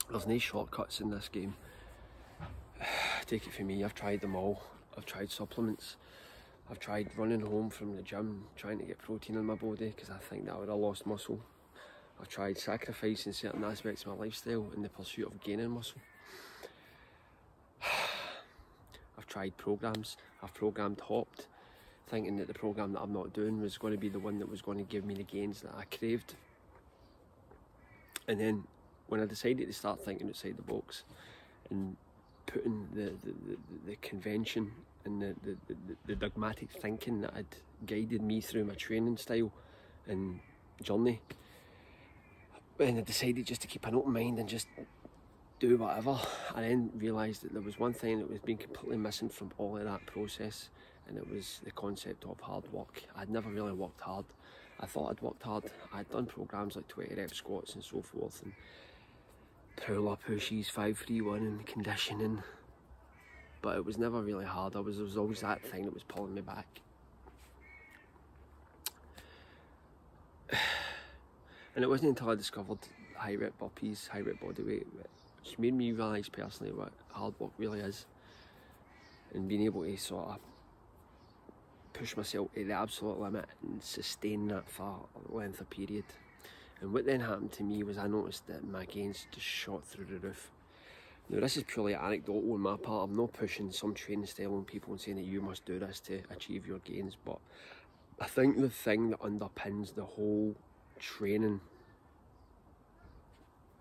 There's no shortcuts in this game. Take it from me, I've tried them all. I've tried supplements. I've tried running home from the gym, trying to get protein in my body because I think that I would have lost muscle. I've tried sacrificing certain aspects of my lifestyle in the pursuit of gaining muscle. I've tried programs. I've programmed hopped, thinking that the program that I'm not doing was going to be the one that was going to give me the gains that I craved. And then when I decided to start thinking outside the box and putting the convention and the dogmatic thinking that had guided me through my training style and journey, and I decided just to keep an open mind and just do whatever, I then realised that there was one thing that was being completely missing from all of that process, and it was the concept of hard work. I'd never really worked hard. I thought I'd worked hard. I'd done programs like 20 rep squats and so forth, and pull-up pushes, 5-3-1 and conditioning, but it was never really hard. There was always that thing that was pulling me back. And it wasn't until I discovered high rep burpees, high rep bodyweight, which made me realise personally what hard work really is, and being able to sort of push myself to the absolute limit and sustain that for a length of period. And what then happened to me was I noticed that my gains just shot through the roof. Now this is purely anecdotal on my part. I'm not pushing some training style on people and saying that you must do this to achieve your gains, but I think the thing that underpins the whole training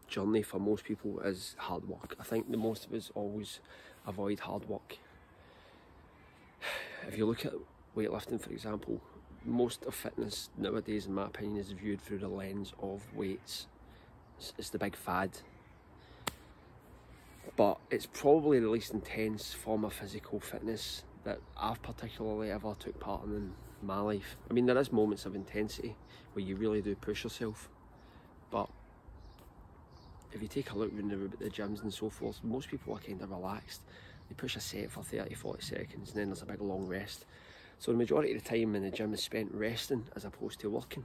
journey for most people is hard work. I think the most of us always avoid hard work. If you look at weightlifting, for example, most of fitness nowadays, in my opinion, is viewed through the lens of weights. It's the big fad. But it's probably the least intense form of physical fitness that I've particularly ever took part in my life. I mean, there is moments of intensity where you really do push yourself, but if you take a look around the gyms and so forth, most people are kind of relaxed. They push a set for 30-40 seconds and then there's a big long rest. So the majority of the time in the gym is spent resting as opposed to working.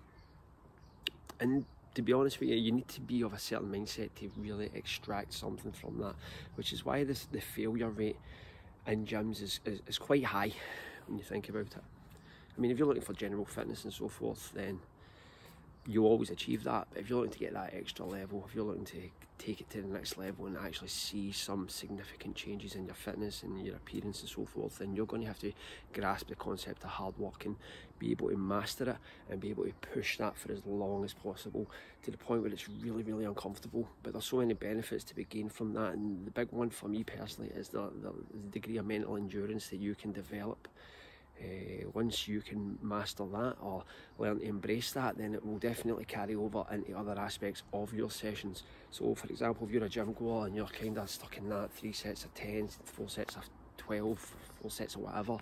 And to be honest with you, you need to be of a certain mindset to really extract something from that, which is why the failure rate in gyms is quite high when you think about it. I mean, if you're looking for general fitness and so forth, then you always achieve that. But if you're looking to get that extra level, if you're looking to take it to the next level and actually see some significant changes in your fitness and your appearance and so forth, then you're going to have to grasp the concept of hard work and be able to master it and be able to push that for as long as possible to the point where it's really, really uncomfortable. But there's so many benefits to be gained from that, and the big one for me personally is the degree of mental endurance that you can develop. Once you can master that or learn to embrace that, then it will definitely carry over into other aspects of your sessions. So for example, if you're a gym goer and you're kind of stuck in that 3 sets of 10, 4 sets of 12, 4 sets of whatever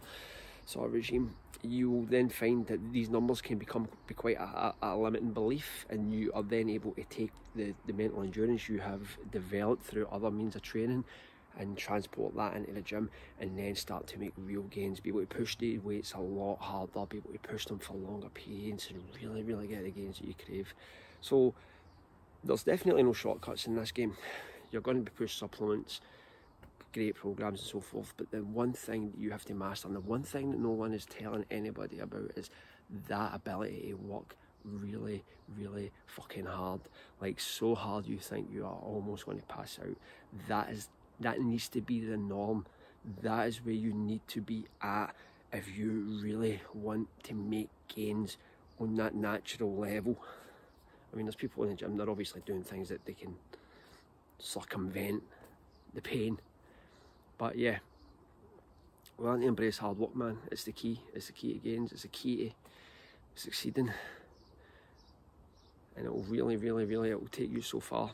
sort of regime, you will then find that these numbers can be quite a limiting belief, and you are then able to take the mental endurance you have developed through other means of training and transport that into the gym, and then start to make real gains, be able to push the weights a lot harder, be able to push them for longer periods and really, really get the gains that you crave. So there's definitely no shortcuts in this game. You're going to be pushed supplements, great programs and so forth, but the one thing that you have to master, and the one thing that no one is telling anybody about, is that ability to work really, really fucking hard, like so hard you think you are almost going to pass out. That needs to be the norm. That is where you need to be at if you really want to make gains on that natural level. I mean, there's people in the gym, they're obviously doing things that they can circumvent the pain. But yeah, learn to embrace hard work, man. It's the key. It's the key to gains. It's the key to succeeding. And it will really, really, really, it will take you so far.